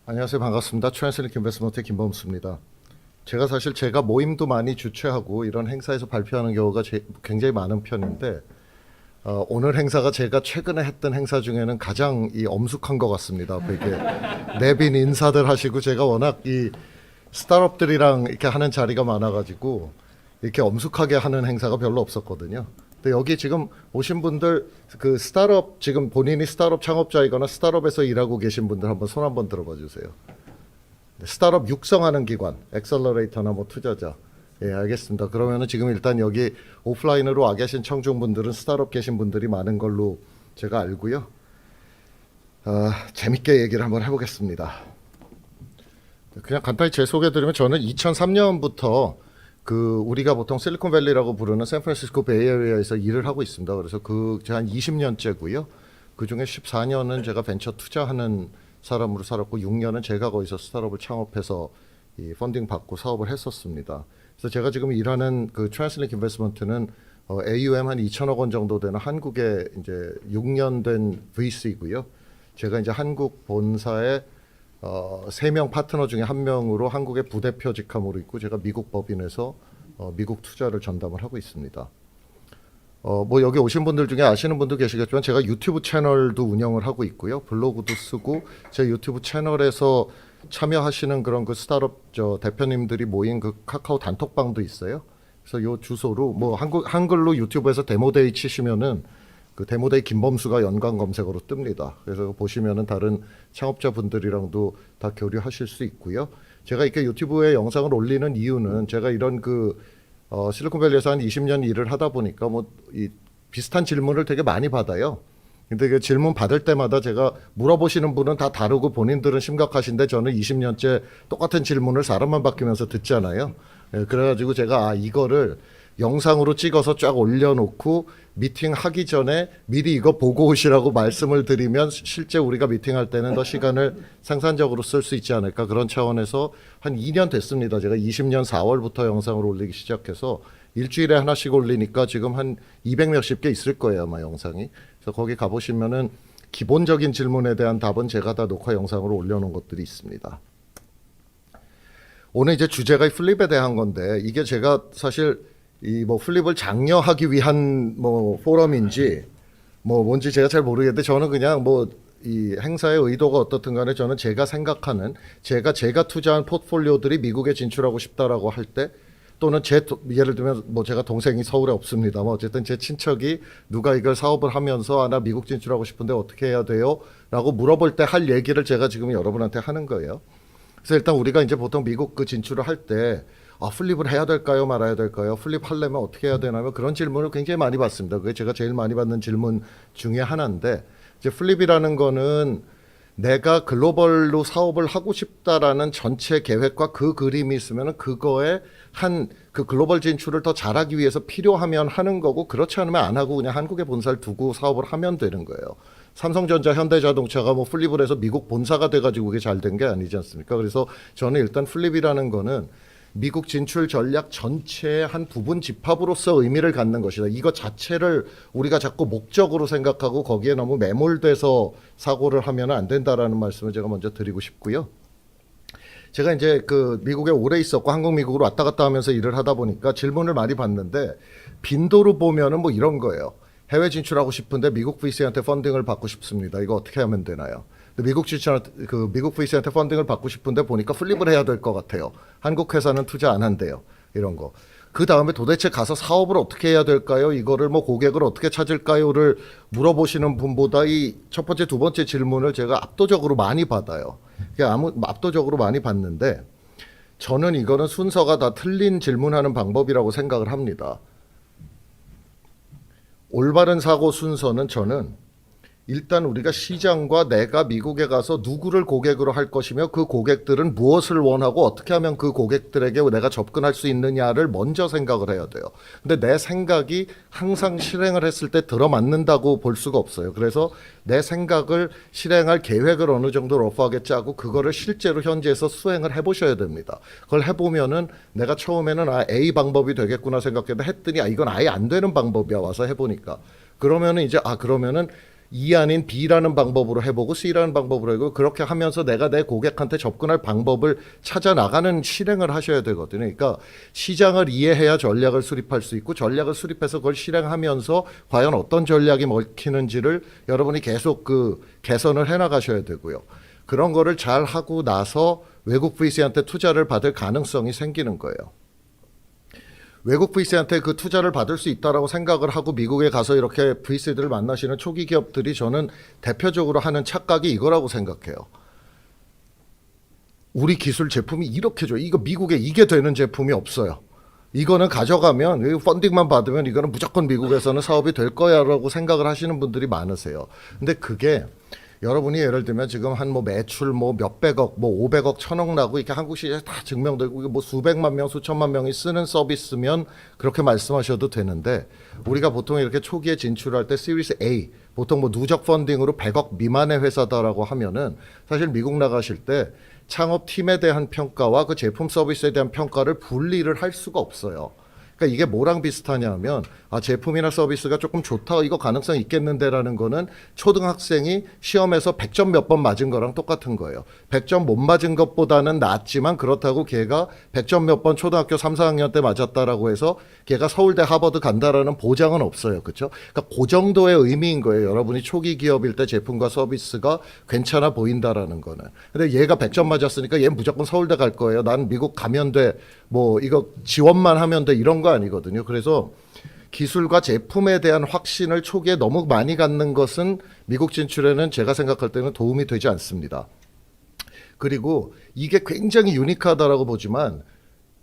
안녕하세요. 반갑습니다. 트랜슬릭 인베스트먼트의 김범수입니다. 제가 모임도 많이 주최하고 이런 행사에서 발표하는 경우가 굉장히 많은 편인데 오늘 행사가 제가 최근에 했던 행사 중에는 가장 엄숙한 것 같습니다. 이게 내빈 인사들 하시고 제가 워낙 이 스타트업들이랑 이렇게 하는 자리가 많아가지고 이렇게 엄숙하게 하는 행사가 별로 없었거든요. 근데 여기 지금 오신 분들 그 스타트업 지금 본인이 스타트업 창업자이거나 스타트업에서 일하고 계신 분들 한번 손 한번 들어봐 주세요. 스타트업 육성하는 기관, 엑셀러레이터나 뭐 투자자. 예, 알겠습니다. 그러면은 지금 일단 여기 오프라인으로 와 계신 청중분들은 스타트업 계신 분들이 많은 걸로 제가 알고요. 재밌게 얘기를 한번 해보겠습니다. 그냥 간단히 제 소개드리면 저는 2003년부터 우리가 보통 실리콘밸리라고 부르는 샌프란시스코 베이에리어에서 일을 하고 있습니다. 그래서 제가 한 20년째고요. 그 중에 14년은 제가 벤처 투자하는 사람으로 살았고 6년은 제가 거기서 스타트업을 창업해서 이 펀딩 받고 사업을 했었습니다. 그래서 제가 지금 일하는 그 트랜슬릭 인베스트먼트는 AUM 한 2천억 원 정도 되는 한국의 이제 6년 된 VC고요. 제가 이제 한국 본사에 3명 파트너 중에 1명으로 한국의 부대표 직함으로 있고 제가 미국 법인에서 미국 투자를 전담을 하고 있습니다. 뭐 여기 오신 분들 중에 아시는 분도 계시겠지만 제가 유튜브 채널도 운영을 하고 있고요. 블로그도 쓰고 제 유튜브 채널에서 참여하시는 그런 그 스타트업 대표님들이 모인 그 카카오 단톡방도 있어요. 그래서 요 주소로 뭐 한글로 유튜브에서 데모데이 치시면은 그 데모데이 김범수가 연관 검색어로 뜹니다. 그래서 보시면은 다른 창업자분들이랑도 다 교류하실 수 있고요. 제가 이렇게 유튜브에 영상을 올리는 이유는 제가 이런 실리콘밸리에서 한 20년 일을 하다 보니까 이 비슷한 질문을 되게 많이 받아요. 근데 그 질문 받을 때마다 제가 물어보시는 분은 다 다르고 본인들은 심각하신데 저는 20년째 똑같은 질문을 사람만 바뀌면서 듣잖아요. 그래가지고 제가 이거를 영상으로 찍어서 쫙 올려놓고 미팅하기 전에 미리 이거 보고 오시라고 말씀을 드리면 실제 우리가 미팅할 때는 더 시간을 생산적으로 쓸 수 있지 않을까 그런 차원에서 한 2년 됐습니다. 제가 20년 4월부터 영상을 올리기 시작해서 일주일에 하나씩 올리니까 지금 한 200 몇십 개 있을 거예요 아마 영상이. 그래서 거기 가보시면은 기본적인 질문에 대한 답은 제가 다 녹화 영상으로 올려놓은 것들이 있습니다. 오늘 이제 주제가 플립에 대한 건데 이게 제가 사실 플립을 장려하기 위한 포럼인지 뭔지 제가 잘 모르겠는데 저는 그냥 이 행사의 의도가 어떻든 간에 저는 제가 생각하는 제가 투자한 포트폴리오들이 미국에 진출하고 싶다라고 할 때 또는 예를 들면 제가 동생이 서울에 없습니다만 어쨌든 제 친척이 누가 이걸 사업을 하면서 나 미국 진출하고 싶은데 어떻게 해야 돼요? 라고 물어볼 때 할 얘기를 제가 지금 여러분한테 하는 거예요. 그래서 일단 우리가 이제 보통 미국 진출을 할 때 플립을 해야 될까요? 말아야 될까요? 플립 하려면 어떻게 해야 되나요? 그런 질문을 굉장히 많이 받습니다. 그게 제가 제일 많이 받는 질문 중에 하나인데 이제 플립이라는 거는 내가 글로벌로 사업을 하고 싶다라는 전체 계획과 그 그림이 있으면 그거에 그 글로벌 진출을 더 잘하기 위해서 필요하면 하는 거고 그렇지 않으면 안 하고 그냥 한국에 본사를 두고 사업을 하면 되는 거예요. 삼성전자, 현대자동차가 플립을 해서 미국 본사가 돼가지고 그게 잘 된 게 아니지 않습니까? 그래서 저는 일단 플립이라는 거는 미국 진출 전략 전체의 한 부분 집합으로서 의미를 갖는 것이다. 이거 자체를 우리가 자꾸 목적으로 생각하고 거기에 너무 매몰돼서 사고를 하면 안 된다라는 말씀을 제가 먼저 드리고 싶고요. 제가 이제 미국에 오래 있었고 한국 미국으로 왔다 갔다 하면서 일을 하다 보니까 질문을 많이 받는데 빈도로 보면은 이런 거예요. 해외 진출하고 싶은데 미국 VC한테 펀딩을 받고 싶습니다. 이거 어떻게 하면 되나요? 미국 VC한테 펀딩을 받고 싶은데 보니까 플립을 해야 될 것 같아요. 한국 회사는 투자 안 한대요. 이런 거. 그 다음에 도대체 가서 사업을 어떻게 해야 될까요? 이거를 고객을 어떻게 찾을까요?를 물어보시는 분보다 이 첫 번째, 두 번째 질문을 제가 압도적으로 많이 받아요. 압도적으로 많이 받는데 저는 이거는 순서가 다 틀린 질문하는 방법이라고 생각을 합니다. 올바른 사고 순서는 저는 일단 우리가 시장과 내가 미국에 가서 누구를 고객으로 할 것이며 그 고객들은 무엇을 원하고 어떻게 하면 그 고객들에게 내가 접근할 수 있느냐를 먼저 생각을 해야 돼요. 근데 내 생각이 항상 실행을 했을 때 들어맞는다고 볼 수가 없어요. 그래서 내 생각을 실행할 계획을 어느 정도 러프하게 짜고 그거를 실제로 현지에서 수행을 해보셔야 됩니다. 그걸 해보면은 내가 처음에는 A 방법이 되겠구나 생각했는데 했더니 이건 아예 안 되는 방법이야 와서 해보니까. 그러면은 이제 그러면은 E 아닌 B라는 방법으로 해보고 C라는 방법으로 해보고 그렇게 하면서 내가 내 고객한테 접근할 방법을 찾아 나가는 실행을 하셔야 되거든요. 그러니까 시장을 이해해야 전략을 수립할 수 있고 전략을 수립해서 그걸 실행하면서 과연 어떤 전략이 먹히는지를 여러분이 계속 그 개선을 해나가셔야 되고요. 그런 거를 잘 하고 나서 외국 VC한테 투자를 받을 가능성이 생기는 거예요. 외국 VC한테 그 투자를 받을 수 있다라고 생각을 하고 미국에 가서 이렇게 VC들을 만나시는 초기 기업들이 저는 대표적으로 하는 착각이 이거라고 생각해요. 우리 기술 제품이 이렇게 좋아요. 이거 미국에 이게 되는 제품이 없어요. 이거는 가져가면 펀딩만 받으면 이거는 무조건 미국에서는 사업이 될 거야라고 생각을 하시는 분들이 많으세요. 근데 그게 여러분이 예를 들면 지금 한 뭐 매출 뭐 몇백억, 뭐 500억, 1000억 나고 이렇게 한국 시장에 다 증명되고 뭐 수백만 명, 수천만 명이 쓰는 서비스면 그렇게 말씀하셔도 되는데 우리가 보통 이렇게 초기에 진출할 때 시리즈 A 보통 뭐 누적 펀딩으로 100억 미만의 회사다라고 하면은 사실 미국 나가실 때 창업팀에 대한 평가와 그 제품 서비스에 대한 평가를 분리를 할 수가 없어요. 그러니까 이게 뭐랑 비슷하냐면 제품이나 서비스가 조금 좋다 이거 가능성 있겠는데라는 거는 초등학생이 시험에서 100점 몇 번 맞은 거랑 똑같은 거예요. 100점 못 맞은 것보다는 낫지만 그렇다고 걔가 100점 몇 번 초등학교 3, 4학년 때 맞았다라고 해서 걔가 서울대 하버드 간다라는 보장은 없어요. 그렇죠? 그러니까 그 정도의 의미인 거예요. 여러분이 초기 기업일 때 제품과 서비스가 괜찮아 보인다라는 거는. 근데 얘가 100점 맞았으니까 얘 무조건 서울대 갈 거예요. 난 미국 가면 돼. 뭐 이거 지원만 하면 돼. 이런 거 아니거든요. 그래서 기술과 제품에 대한 확신을 초기에 너무 많이 갖는 것은 미국 진출에는 제가 생각할 때는 도움이 되지 않습니다. 그리고 이게 굉장히 유니크하다라고 보지만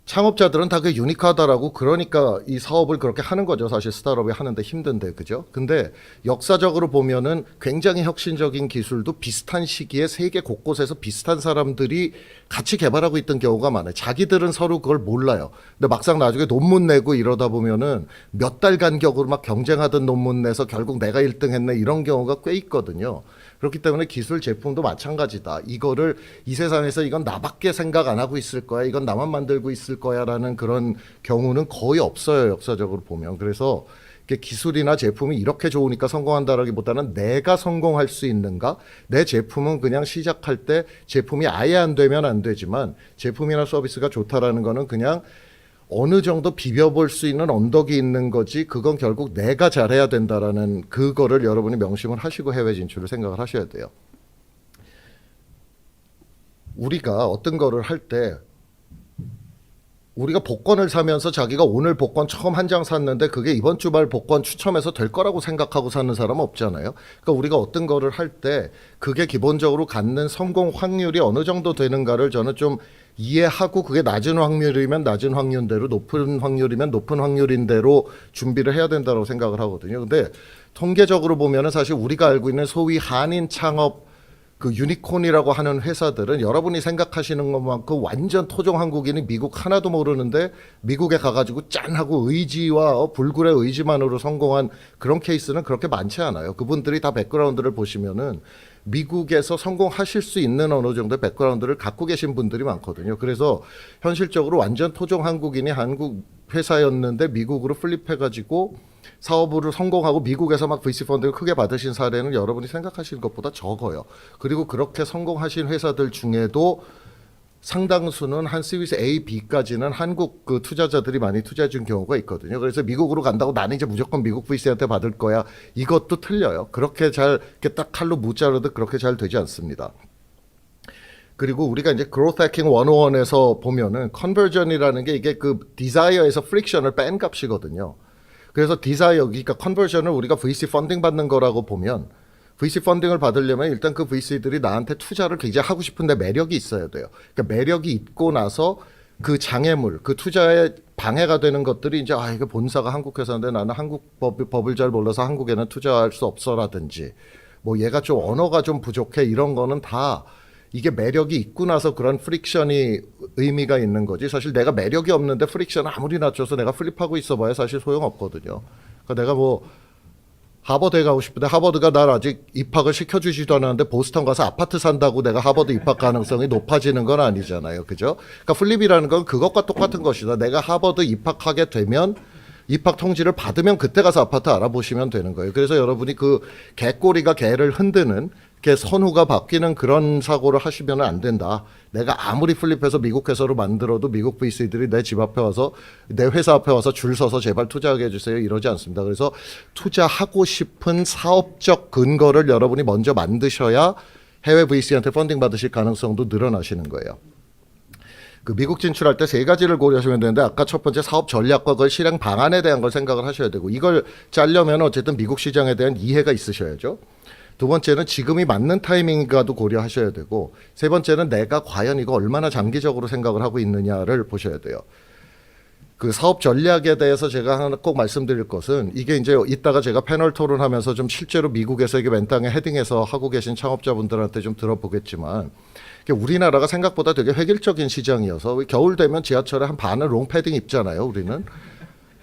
창업자들은 다 그 유니크하다라고 그러니까 이 사업을 그렇게 하는 거죠. 사실 스타트업이 하는데 힘든데 그죠? 근데 역사적으로 보면은 굉장히 혁신적인 기술도 비슷한 시기에 세계 곳곳에서 비슷한 사람들이 같이 개발하고 있던 경우가 많아요. 자기들은 서로 그걸 몰라요. 근데 막상 나중에 논문 내고 이러다 보면은 몇 달 간격으로 막 경쟁하던 논문 내서 결국 내가 1등 했네 이런 경우가 꽤 있거든요. 그렇기 때문에 기술 제품도 마찬가지다. 이거를 이 세상에서 이건 나밖에 생각 안 하고 있을 거야. 이건 나만 만들고 있을 거야라는 그런 경우는 거의 없어요. 역사적으로 보면. 그래서 기술이나 제품이 이렇게 좋으니까 성공한다라기보다는 내가 성공할 수 있는가? 내 제품은 그냥 시작할 때 제품이 아예 안 되면 안 되지만 제품이나 서비스가 좋다라는 거는 그냥 어느 정도 비벼볼 수 있는 언덕이 있는 거지 그건 결국 내가 잘해야 된다라는 그거를 여러분이 명심을 하시고 해외 진출을 생각을 하셔야 돼요. 우리가 어떤 거를 할 때 우리가 복권을 사면서 자기가 오늘 복권 처음 한 장 샀는데 그게 이번 주말 복권 추첨해서 될 거라고 생각하고 사는 사람은 없잖아요. 그러니까 우리가 어떤 거를 할 때 그게 기본적으로 갖는 성공 확률이 어느 정도 되는가를 저는 좀 이해하고 그게 낮은 확률이면 낮은 확률대로 높은 확률이면 높은 확률인 대로 준비를 해야 된다고 생각을 하거든요. 근데 통계적으로 보면은 사실 우리가 알고 있는 소위 한인 창업 그 유니콘이라고 하는 회사들은 여러분이 생각하시는 것만큼 완전 토종 한국인이 미국 하나도 모르는데 미국에 가가지고 짠 하고 의지와 불굴의 의지만으로 성공한 그런 케이스는 그렇게 많지 않아요. 그분들이 다 백그라운드를 보시면은 미국에서 성공하실 수 있는 어느 정도의 백그라운드를 갖고 계신 분들이 많거든요. 그래서 현실적으로 완전 토종 한국인이 한국 회사였는데 미국으로 플립해가지고 사업으로 성공하고 미국에서 막 VC 펀드를 크게 받으신 사례는 여러분이 생각하시는 것보다 적어요. 그리고 그렇게 성공하신 회사들 중에도 상당수는 한 시리즈 A, B까지는 한국 그 투자자들이 많이 투자해 준 경우가 있거든요. 그래서 미국으로 간다고 나는 이제 무조건 미국 VC한테 받을 거야. 이것도 틀려요. 그렇게 잘 이렇게 딱 칼로 무자르듯 그렇게 잘 되지 않습니다. 그리고 우리가 이제 Growth Hacking 101에서 보면은 컨버전이라는 게 이게 그 디자이어에서 프릭션을 뺀 값이거든요. 그래서 디자이어, 그러니까 컨버전을 우리가 VC 펀딩 받는 거라고 보면 VC 펀딩을 받으려면 일단 그 VC들이 나한테 투자를 굉장히 하고 싶은데 매력이 있어야 돼요. 그러니까 매력이 있고 나서 그 장애물, 그 투자에 방해가 되는 것들이 이제 이거 본사가 한국 회사인데 나는 한국 법을 잘 몰라서 한국에는 투자할 수 없어라든지 뭐 얘가 좀 언어가 좀 부족해 이런 거는 다 이게 매력이 있고 나서 그런 프릭션이 의미가 있는 거지. 사실 내가 매력이 없는데 프릭션을 아무리 낮춰서 내가 플립하고 있어봐야 사실 소용없거든요. 그러니까 내가 뭐 하버드에 가고 싶은데 하버드가 날 아직 입학을 시켜주지도 않았는데 보스턴 가서 아파트 산다고 내가 하버드 입학 가능성이 높아지는 건 아니잖아요. 그죠? 그러니까 플립이라는 건 그것과 똑같은 것이다. 내가 하버드 입학하게 되면 입학 통지를 받으면 그때 가서 아파트 알아보시면 되는 거예요. 그래서 여러분이 그 개꼬리가 개를 흔드는 게 선후가 바뀌는 그런 사고를 하시면 안 된다. 내가 아무리 플립해서 미국 회사로 만들어도 미국 VC들이 내 집 앞에 와서 내 회사 앞에 와서 줄 서서 제발 투자하게 해주세요 이러지 않습니다. 그래서 투자하고 싶은 사업적 근거를 여러분이 먼저 만드셔야 해외 VC한테 펀딩 받으실 가능성도 늘어나시는 거예요. 그 미국 진출할 때 세 가지를 고려하시면 되는데 아까 첫 번째 사업 전략과 그 실행 방안에 대한 걸 생각을 하셔야 되고 이걸 짜려면 어쨌든 미국 시장에 대한 이해가 있으셔야죠. 두 번째는 지금이 맞는 타이밍인가도 고려하셔야 되고 세 번째는 내가 과연 이거 얼마나 장기적으로 생각을 하고 있느냐를 보셔야 돼요. 그 사업 전략에 대해서 제가 하나 꼭 말씀드릴 것은 이게 이제 이따가 제가 패널 토론하면서 좀 실제로 미국에서 이게 맨 땅에 헤딩해서 하고 계신 창업자분들한테 좀 들어보겠지만 우리나라가 생각보다 되게 획일적인 시장이어서 겨울 되면 지하철에 한 반은 롱패딩 입잖아요, 우리는.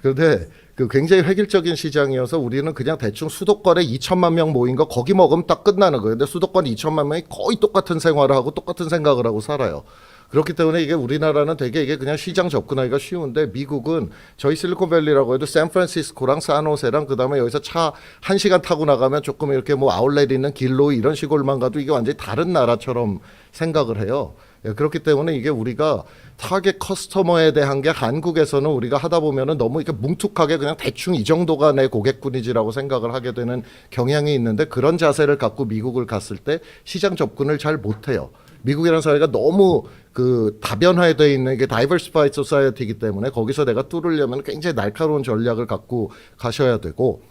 그런데 그 굉장히 획일적인 시장이어서 우리는 그냥 대충 수도권에 2천만 명 모인 거 거기 먹으면 딱 끝나는 거예요. 근데 수도권 2천만 명이 거의 똑같은 생활을 하고 똑같은 생각을 하고 살아요. 그렇기 때문에 이게 우리나라는 되게 이게 그냥 시장 접근하기가 쉬운데 미국은 저희 실리콘밸리라고 해도 샌프란시스코랑 산호세랑 그다음에 여기서 차 1시간 타고 나가면 조금 이렇게 뭐 아울렛 있는 길로 이런 시골만 가도 이게 완전히 다른 나라처럼 생각을 해요. 그렇기 때문에 이게 우리가 타겟 커스터머에 대한 게 한국에서는 우리가 하다 보면은 너무 이렇게 뭉툭하게 그냥 대충 이 정도가 내 고객군이지라고 생각을 하게 되는 경향이 있는데 그런 자세를 갖고 미국을 갔을 때 시장 접근을 잘 못해요. 미국이라는 사회가 너무 그 다변화되어 있는 이게 다이버시파이드 소사이어티이기 때문에 거기서 내가 뚫으려면 굉장히 날카로운 전략을 갖고 가셔야 되고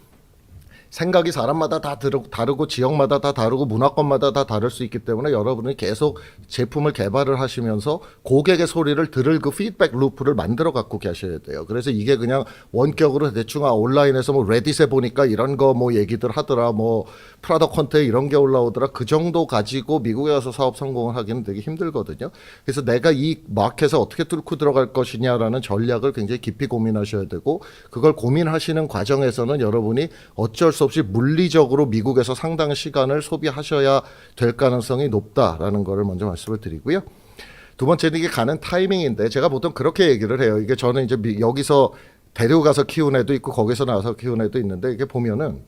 생각이 사람마다 다 다르고 지역마다 다 다르고 문화권마다 다 다를 수 있기 때문에 여러분이 계속 제품을 개발을 하시면서 고객의 소리를 들을 그 피드백 루프를 만들어 갖고 계셔야 돼요. 그래서 이게 그냥 원격으로 대충 온라인에서 뭐 레딧에 보니까 이런 거 뭐 얘기들 하더라, 뭐 프라덕 컨테 이런 게 올라오더라, 그 정도 가지고 미국에 와서 사업 성공을 하기는 되게 힘들거든요. 그래서 내가 이 마켓에 어떻게 뚫고 들어갈 것이냐라는 전략을 굉장히 깊이 고민하셔야 되고 그걸 고민하시는 과정에서는 여러분이 어쩔 수 없이 물리적으로 미국에서 상당한 시간을 소비하셔야 될 가능성이 높다라는 것을 먼저 말씀을 드리고요. 두 번째는 이게 가는 타이밍인데 제가 보통 그렇게 얘기를 해요. 이게 저는 이제 여기서 데려가서 키운 애도 있고 거기서 나와서 키운 애도 있는데 이게 보면은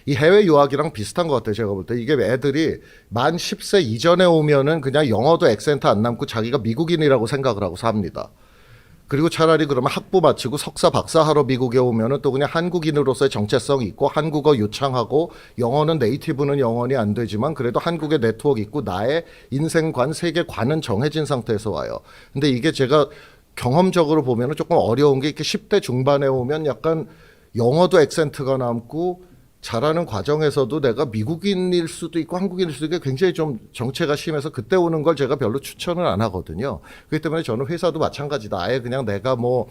이 해외 유학이랑 비슷한 것 같아요. 제가 볼 때 이게 애들이 만 10세 이전에 오면은 그냥 영어도 액센트 안 남고 자기가 미국인이라고 생각을 하고 삽니다. 그리고 차라리 그러면 학부 마치고 석사 박사하러 미국에 오면은 또 그냥 한국인으로서의 정체성이 있고 한국어 유창하고 영어는 네이티브는 영원히 안 되지만 그래도 한국의 네트워크 있고 나의 인생관 세계관은 정해진 상태에서 와요. 근데 이게 제가 경험적으로 보면은 조금 어려운 게 이렇게 10대 중반에 오면 약간 영어도 액센트가 남고 자라는 과정에서도 내가 미국인일 수도 있고 한국인일 수도 있고 굉장히 좀 정체가 심해서 그때 오는 걸 제가 별로 추천을 안 하거든요. 그렇기 때문에 저는 회사도 마찬가지다. 아예 그냥 내가 뭐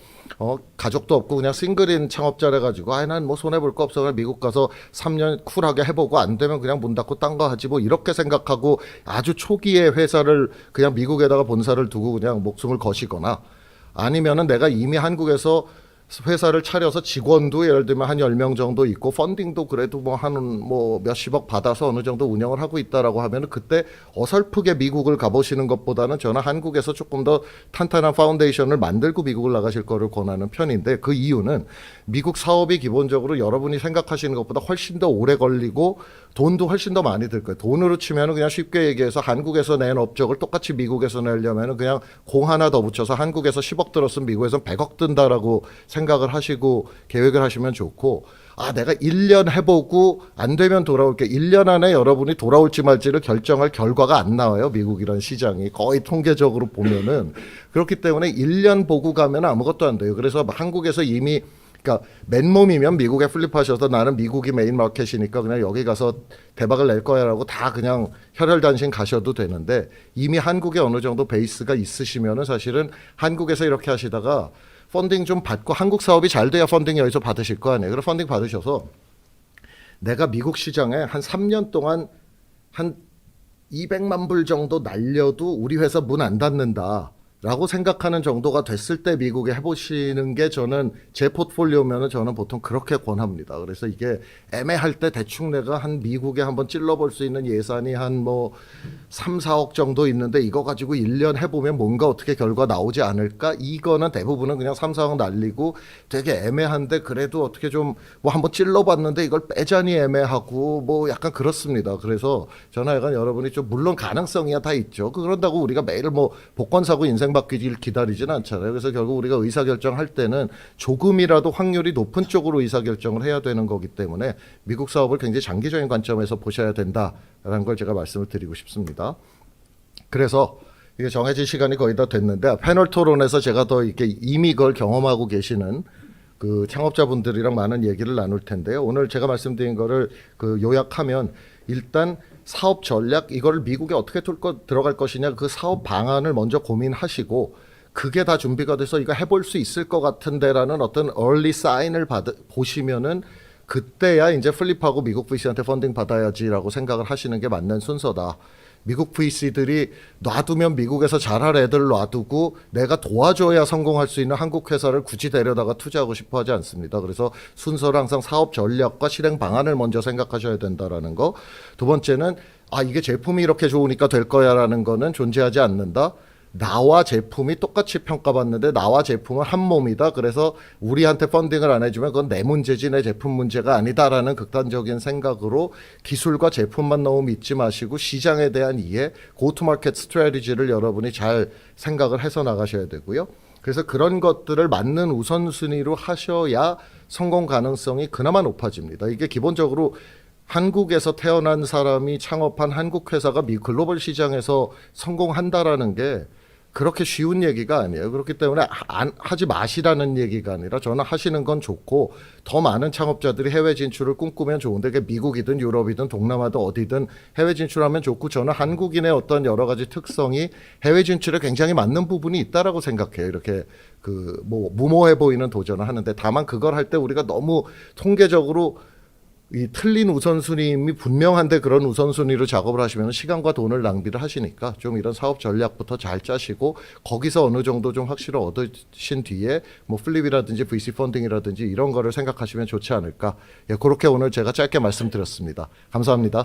가족도 없고 그냥 싱글인 창업자래 가지고 난 뭐 손해 볼 거 없어 그냥 미국 가서 3년 쿨하게 해보고 안 되면 그냥 문 닫고 딴 거 하지 뭐 이렇게 생각하고 아주 초기에 회사를 그냥 미국에다가 본사를 두고 그냥 목숨을 거시거나 아니면은 내가 이미 한국에서 회사를 차려서 직원도 예를 들면 한 10명 정도 있고 펀딩도 그래도 뭐 한 뭐 몇십억 받아서 어느 정도 운영을 하고 있다라고 하면은 그때 어설프게 미국을 가보시는 것보다는 저는 한국에서 조금 더 탄탄한 파운데이션을 만들고 미국을 나가실 거를 권하는 편인데 그 이유는 미국 사업이 기본적으로 여러분이 생각하시는 것보다 훨씬 더 오래 걸리고 돈도 훨씬 더 많이 들 거예요. 돈으로 치면은 그냥 쉽게 얘기해서 한국에서 낸 업적을 똑같이 미국에서 내려면은 그냥 공 하나 더 붙여서 한국에서 10억 들었으면 미국에서 100억 든다라고 생각을 하시고 계획을 하시면 좋고 내가 1년 해보고 안 되면 돌아올게. 1년 안에 여러분이 돌아올지 말지를 결정할 결과가 안 나와요. 미국이라는 시장이 거의 통계적으로 보면은 그렇기 때문에 1년 보고 가면 아무것도 안 돼요. 그래서 한국에서 이미 그러니까 맨몸이면 미국에 플립하셔서 나는 미국이 메인 마켓이니까 그냥 여기 가서 대박을 낼 거야라고 다 그냥 혈혈단신 가셔도 되는데 이미 한국에 어느 정도 베이스가 있으시면은 사실은 한국에서 이렇게 하시다가 펀딩 좀 받고 한국 사업이 잘 돼야 펀딩 여기서 받으실 거 아니에요. 그럼 펀딩 받으셔서 내가 미국 시장에 한 3년 동안 한 200만 불 정도 날려도 우리 회사 문 안 닫는다. 라고 생각하는 정도가 됐을 때 미국에 해보시는 게 저는 제 포트폴리오면은 저는 보통 그렇게 권합니다. 그래서 이게 애매할 때 대충 내가 한 미국에 한번 찔러볼 수 있는 예산이 한 뭐 3, 4억 정도 있는데 이거 가지고 1년 해보면 뭔가 어떻게 결과 나오지 않을까? 이거는 대부분은 그냥 3, 4억 날리고 되게 애매한데 그래도 어떻게 좀 뭐 한번 찔러봤는데 이걸 빼자니 애매하고 뭐 약간 그렇습니다. 그래서 저는 약간 여러분이 좀 물론 가능성이야 다 있죠. 그런다고 우리가 매일 뭐 복권 사고 인생 바뀌길 기다리지는 않잖아요. 그래서 결국 우리가 의사결정할 때는 조금이라도 확률이 높은 쪽으로 의사결정을 해야 되는 거기 때문에 미국 사업을 굉장히 장기적인 관점에서 보셔야 된다라는 걸 제가 말씀을 드리고 싶습니다. 그래서 이게 정해진 시간이 거의 다 됐는데 패널 토론에서 제가 더 이렇게 이미 그걸 경험하고 계시는 그 창업자분들이랑 많은 얘기를 나눌 텐데요. 오늘 제가 말씀드린 거를 그 요약하면 일단 사업 전략 이걸 미국에 어떻게 들어갈 것이냐 그 사업 방안을 먼저 고민하시고 그게 다 준비가 돼서 이거 해볼 수 있을 것 같은데라는 어떤 early sign을 보시면은 그때야 이제 플립하고 미국 VC한테 펀딩 받아야지라고 생각을 하시는 게 맞는 순서다. 미국 VC들이 놔두면 미국에서 잘할 애들 놔두고 내가 도와줘야 성공할 수 있는 한국 회사를 굳이 데려다가 투자하고 싶어 하지 않습니다. 그래서 순서를 항상 사업 전략과 실행 방안을 먼저 생각하셔야 된다라는 거. 두 번째는 이게 제품이 이렇게 좋으니까 될 거야라는 거는 존재하지 않는다. 나와 제품이 똑같이 평가받는데 나와 제품은 한 몸이다. 그래서 우리한테 펀딩을 안 해주면 그건 내 문제지 내 제품 문제가 아니다라는 극단적인 생각으로 기술과 제품만 너무 믿지 마시고 시장에 대한 이해, 고투마켓 스트래티지를 여러분이 잘 생각을 해서 나가셔야 되고요. 그래서 그런 것들을 맞는 우선순위로 하셔야 성공 가능성이 그나마 높아집니다. 이게 기본적으로 한국에서 태어난 사람이 창업한 한국 회사가 글로벌 시장에서 성공한다라는 게 그렇게 쉬운 얘기가 아니에요. 그렇기 때문에 하지 마시라는 얘기가 아니라 저는 하시는 건 좋고 더 많은 창업자들이 해외 진출을 꿈꾸면 좋은데 그게 미국이든 유럽이든 동남아든 어디든 해외 진출하면 좋고 저는 한국인의 어떤 여러 가지 특성이 해외 진출에 굉장히 맞는 부분이 있다라고 생각해요. 이렇게 그 뭐 무모해 보이는 도전을 하는데 다만 그걸 할 때 우리가 너무 통계적으로 이 틀린 우선순위임이 분명한데 그런 우선순위로 작업을 하시면 시간과 돈을 낭비를 하시니까 좀 이런 사업 전략부터 잘 짜시고 거기서 어느 정도 좀 확실을 얻으신 뒤에 뭐 플립이라든지 VC 펀딩이라든지 이런 거를 생각하시면 좋지 않을까. 예, 그렇게 오늘 제가 짧게 말씀드렸습니다. 감사합니다.